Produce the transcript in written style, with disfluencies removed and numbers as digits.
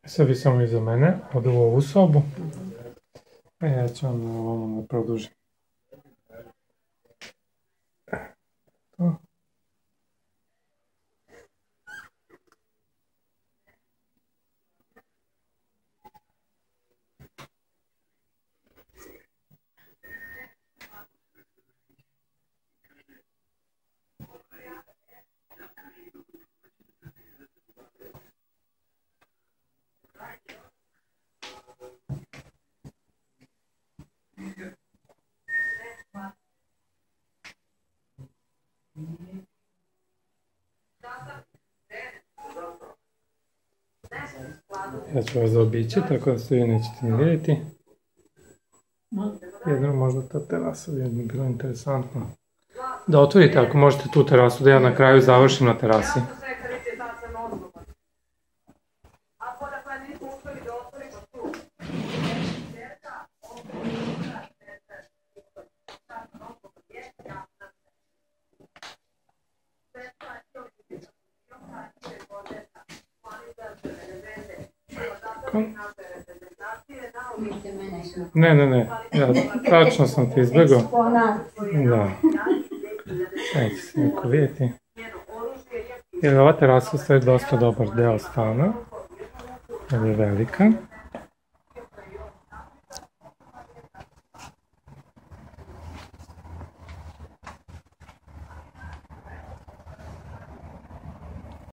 Sad vi samo iza mene, odu u ovu sobu, a ja ću vam na ovom da produžim. To. Ja ću vas zaobići, tako da se vi nećete ni vidjeti. Jedno možda ta terasa bi mi bilo interesantno. Da otvorite ako možete tu terasu, da ja na kraju završim na terasi. Ne, ja tačno sam ti izbjegao. Da. Neće se neko vidjeti. Jer ova terasa je dosta dobar deo stana. Jer je velika.